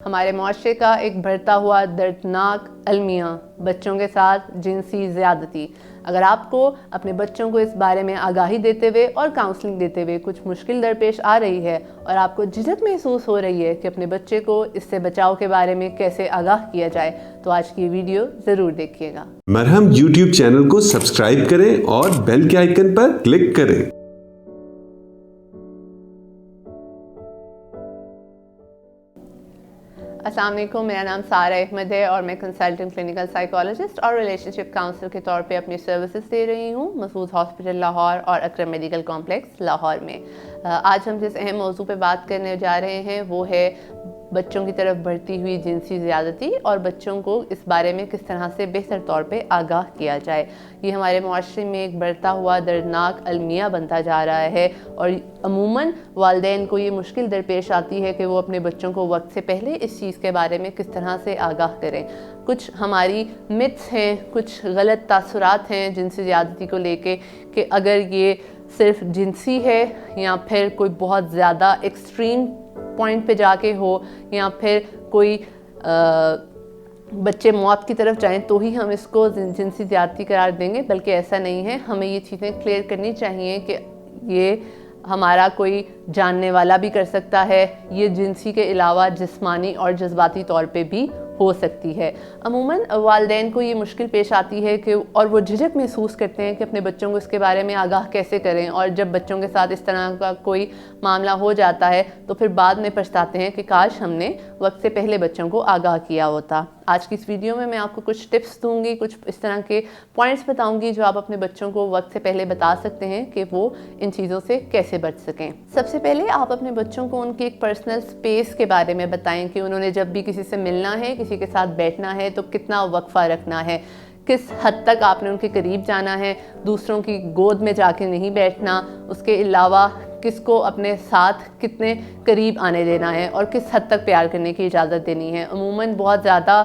ہمارے معاشرے کا ایک بڑھتا ہوا دردناک المیہ بچوں کے ساتھ جنسی زیادتی۔ اگر آپ کو اپنے بچوں کو اس بارے میں آگاہی دیتے ہوئے اور کاؤنسلنگ دیتے ہوئے کچھ مشکل درپیش آ رہی ہے اور آپ کو جھجک محسوس ہو رہی ہے کہ اپنے بچے کو اس سے بچاؤ کے بارے میں کیسے آگاہ کیا جائے تو آج کی ویڈیو ضرور دیکھیے گا۔ مرہم یوٹیوب چینل کو سبسکرائب کریں اور بیل کے آئیکن پر کلک کریں۔ السلام علیکم، میرا نام سارہ احمد ہے اور میں کنسلٹنٹ کلینکل سائیکالوجسٹ اور ریلیشن شپ کاؤنسلر کے طور پہ اپنی سروسز دے رہی ہوں مسعود ہاسپٹل لاہور اور اکرم میڈیکل کمپلیکس لاہور میں۔ آج ہم جس اہم موضوع پہ بات کرنے جا رہے ہیں وہ ہے بچوں کی طرف بڑھتی ہوئی جنسی زیادتی اور بچوں کو اس بارے میں کس طرح سے بہتر طور پہ آگاہ کیا جائے۔ یہ ہمارے معاشرے میں ایک بڑھتا ہوا دردناک المیہ بنتا جا رہا ہے اور عموماً والدین کو یہ مشکل درپیش آتی ہے کہ وہ اپنے بچوں کو وقت سے پہلے اس چیز کے بارے میں کس طرح سے آگاہ کریں۔ کچھ ہماری متس ہیں، کچھ غلط تاثرات ہیں جنسی زیادتی کو لے کے کہ اگر یہ صرف جنسی ہے یا پھر کوئی بہت زیادہ ایکسٹریم پوائنٹ پہ جا کے ہو یا پھر کوئی بچے موت کی طرف جائیں تو ہی ہم اس کو جنسی زیادتی قرار دیں گے، بلکہ ایسا نہیں ہے۔ ہمیں یہ چیزیں کلیئر کرنی چاہیے کہ یہ ہمارا کوئی جاننے والا بھی کر سکتا ہے، یہ جنسی کے علاوہ جسمانی اور جذباتی طور پہ بھی ہو سکتی ہے۔ عموماً والدین کو یہ مشکل پیش آتی ہے کہ اور وہ جھجک محسوس کرتے ہیں کہ اپنے بچوں کو اس کے بارے میں آگاہ کیسے کریں، اور جب بچوں کے ساتھ اس طرح کا کوئی معاملہ ہو جاتا ہے تو پھر بعد میں پچھتاتے ہیں کہ کاش ہم نے وقت سے پہلے بچوں کو آگاہ کیا ہوتا۔ آج کی اس ویڈیو میں آپ کو کچھ ٹپس دوں گی، کچھ اس طرح کے پوائنٹس بتاؤں گی جو آپ اپنے بچوں کو وقت سے پہلے بتا سکتے ہیں کہ وہ ان چیزوں سے کیسے بچ سکیں۔ سب سے پہلے آپ اپنے بچوں کو ان کی ایک پرسنل سپیس کے بارے میں بتائیں کہ انہوں نے جب بھی کسی سے ملنا ہے، کسی کے ساتھ بیٹھنا ہے تو کتنا وقفہ رکھنا ہے، کس حد تک آپ نے ان کے قریب جانا ہے، دوسروں کی گود میں جا کے نہیں بیٹھنا، اس کے علاوہ کس کو اپنے ساتھ کتنے قریب آنے دینا ہے اور کس حد تک پیار کرنے کی اجازت دینی ہے۔ عموماً بہت زیادہ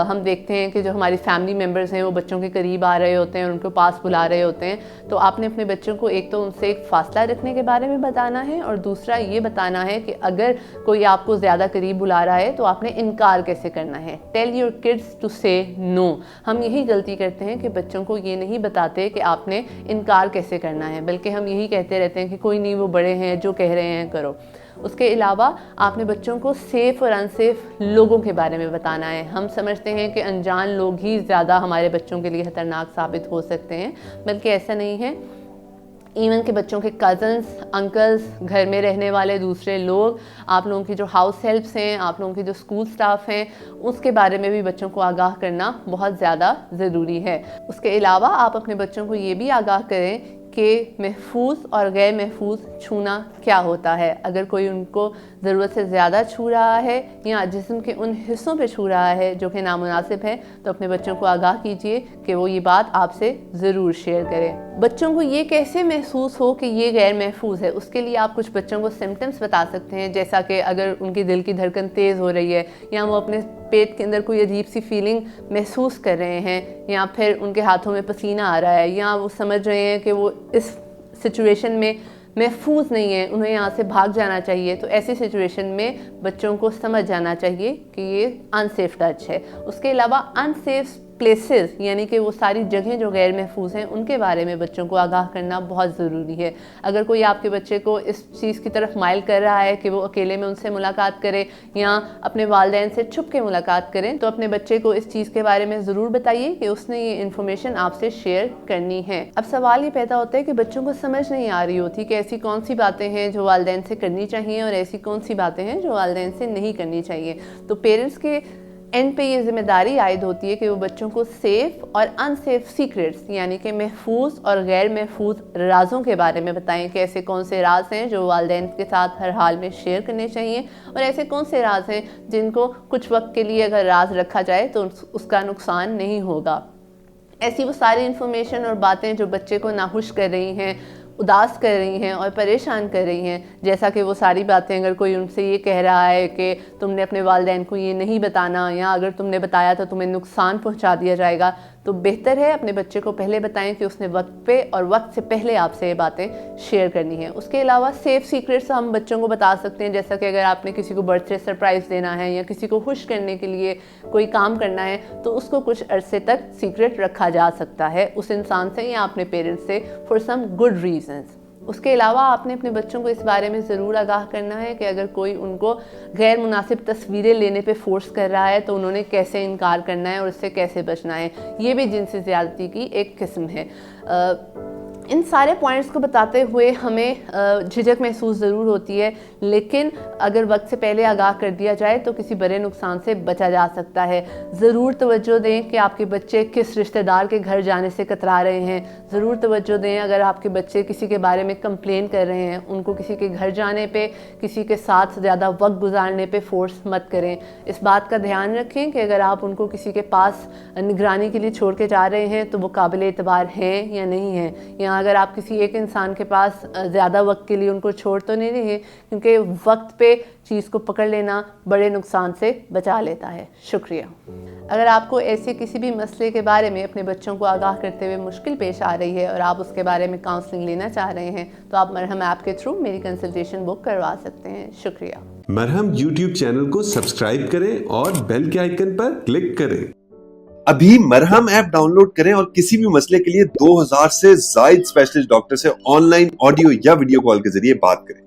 ہم دیکھتے ہیں کہ جو ہماری فیملی ممبرز ہیں وہ بچوں کے قریب آ رہے ہوتے ہیں، ان کو پاس بلا رہے ہوتے ہیں، تو آپ نے اپنے بچوں کو ایک تو ان سے ایک فاصلہ رکھنے کے بارے میں بتانا ہے اور دوسرا یہ بتانا ہے کہ اگر کوئی آپ کو زیادہ قریب بلا رہا ہے تو آپ نے انکار کیسے کرنا ہے۔ ٹیل یور کڈس ٹو سے نو۔ ہم یہی غلطی کرتے ہیں کہ بچوں کو یہ نہیں بتاتے کہ آپ نے انکار کیسے کرنا ہے، بلکہ ہم یہی کہتے رہتے ہیں کہ کوئی نہیں، وہ بڑے ہیں، جو کہہ رہے ہیں کرو۔ اس کے علاوہ آپ نے بچوں کو سیف اور انسیف لوگوں کے بارے میں بتانا ہے۔ ہم سمجھتے ہیں کہ انجان لوگ ہی زیادہ ہمارے بچوں کے لیے خطرناک ثابت ہو سکتے ہیں، بلکہ ایسا نہیں ہے۔ ایون کہ بچوں کے کزنس، انکلز، گھر میں رہنے والے دوسرے لوگ، آپ لوگوں کی جو ہاؤس ہیلپس ہیں، آپ لوگوں کی جو اسکول سٹاف ہیں، اس کے بارے میں بھی بچوں کو آگاہ کرنا بہت زیادہ ضروری ہے۔ اس کے علاوہ آپ اپنے بچوں کو یہ بھی آگاہ کریں کہ محفوظ اور غیر محفوظ چھونا کیا ہوتا ہے۔ اگر کوئی ان کو ضرورت سے زیادہ چھو رہا ہے یا جسم کے ان حصوں پہ چھو رہا ہے جو کہ نامناسب ہے تو اپنے بچوں کو آگاہ کیجیے کہ وہ یہ بات آپ سے ضرور شیئر کریں۔ بچوں کو یہ کیسے محسوس ہو کہ یہ غیر محفوظ ہے، اس کے لیے آپ کچھ بچوں کو سمٹمز بتا سکتے ہیں، جیسا کہ اگر ان کی دل کی دھڑکن تیز ہو رہی ہے یا وہ اپنے پیٹ کے اندر کوئی عجیب سی فیلنگ محسوس کر رہے ہیں یا پھر ان کے ہاتھوں میں پسینہ آ رہا ہے یا وہ سمجھ رہے ہیں کہ وہ اس سچویشن میں محفوظ نہیں ہے، انہیں یہاں سے بھاگ جانا چاہیے، تو ایسی سچویشن میں بچوں کو سمجھ جانا چاہیے کہ یہ انسیف ٹچ ہے۔ اس کے علاوہ انسیف پلیسز یعنی کہ وہ ساری جگہیں جو غیر محفوظ ہیں ان کے بارے میں بچوں کو آگاہ کرنا بہت ضروری ہے۔ اگر کوئی آپ کے بچے کو اس چیز کی طرف مائل کر رہا ہے کہ وہ اکیلے میں ان سے ملاقات کرے یا اپنے والدین سے چھپ کے ملاقات کریں تو اپنے بچے کو اس چیز کے بارے میں ضرور بتائیے کہ اس نے یہ انفارمیشن آپ سے شیئر کرنی ہے۔ اب سوال یہ پیدا ہوتا ہے کہ بچوں کو سمجھ نہیں آ رہی ہوتی کہ ایسی کون سی باتیں ہیں جو والدین سے کرنی چاہیے اور ایسی کون سی باتیں ہیں جو والدین سے نہیں کرنی چاہیے۔ تو پیرنٹس کے اینڈ پہ یہ ذمہ داری عائد ہوتی ہے کہ وہ بچوں کو سیف اور انسیف سیکریٹس یعنی کہ محفوظ اور غیر محفوظ رازوں کے بارے میں بتائیں کہ ایسے کون سے راز ہیں جو والدین کے ساتھ ہر حال میں شیئر کرنے چاہیے اور ایسے کون سے راز ہیں جن کو کچھ وقت کے لیے اگر راز رکھا جائے تو اس کا نقصان نہیں ہوگا۔ ایسی وہ ساری انفارمیشن اور باتیں جو بچے کو ناخوش کر رہی ہیں، اداس کر رہی ہیں اور پریشان کر رہی ہیں، جیسا کہ وہ ساری باتیں اگر کوئی ان سے یہ کہہ رہا ہے کہ تم نے اپنے والدین کو یہ نہیں بتانا یا اگر تم نے بتایا تو تمہیں نقصان پہنچا دیا جائے گا، تو بہتر ہے اپنے بچے کو پہلے بتائیں کہ اس نے وقت پہ اور وقت سے پہلے آپ سے یہ باتیں شیئر کرنی ہیں. اس کے علاوہ سیف سیکریٹس ہم بچوں کو بتا سکتے ہیں, جیسا کہ اگر آپ نے کسی کو برتھ ڈے سرپرائز دینا ہے یا کسی کو خوش کرنے کے لیے کوئی کام کرنا ہے تو اس کو کچھ عرصے تک سیکریٹ رکھا جا سکتا ہے اس انسان سے یا اپنے پیرنٹس سے فار سم گڈ ریزنز. اس کے علاوہ آپ نے اپنے بچوں کو اس بارے میں ضرور آگاہ کرنا ہے کہ اگر کوئی ان کو غیر مناسب تصویریں لینے پہ فورس کر رہا ہے تو انہوں نے کیسے انکار کرنا ہے اور اس سے کیسے بچنا ہے. یہ بھی جنسی زیادتی کی ایک قسم ہے. ان سارے پوائنٹس کو بتاتے ہوئے ہمیں جھجک محسوس ضرور ہوتی ہے, لیکن اگر وقت سے پہلے آگاہ کر دیا جائے تو کسی بڑے نقصان سے بچا جا سکتا ہے. ضرور توجہ دیں کہ آپ کے بچے کس رشتہ دار کے گھر جانے سے کترا رہے ہیں. ضرور توجہ دیں اگر آپ کے بچے کسی کے بارے میں کمپلین کر رہے ہیں, ان کو کسی کے گھر جانے پہ, کسی کے ساتھ زیادہ وقت گزارنے پہ فورس مت کریں. اس بات کا دھیان رکھیں کہ اگر آپ ان کو کسی کے پاس نگرانی کے لیے چھوڑ کے جا رہے ہیں تو وہ قابل اعتبار ہیں یا نہیں ہیں, یا اگر آپ کسی ایک انسان کے پاس زیادہ وقت کے لیے ان کو چھوڑ تو نہیں رہے, کیونکہ وقت پہ چیز کو پکڑ لینا بڑے نقصان سے بچا لیتا ہے. شکریہ. اگر آپ کو ایسے کسی بھی مسئلے کے بارے میں اپنے بچوں کو آگاہ کرتے ہوئے مشکل پیش آ رہی ہے اور آپ اس کے بارے میں کاؤنسلنگ لینا چاہ رہے ہیں تو آپ مرہم ایپ کے تھرو میری کنسلٹیشن بک کروا سکتے ہیں. شکریہ. مرہم یوٹیوب چینل کو سبسکرائب کریں اور بیل کے آئیکن پر کلک کریں. ابھی مرہم ایپ ڈاؤن لوڈ کریں اور کسی بھی مسئلے کے لیے 2000 سے زائد اسپیشلسٹ ڈاکٹر سے آن لائن آڈیو یا ویڈیو کال کے ذریعے بات کریں.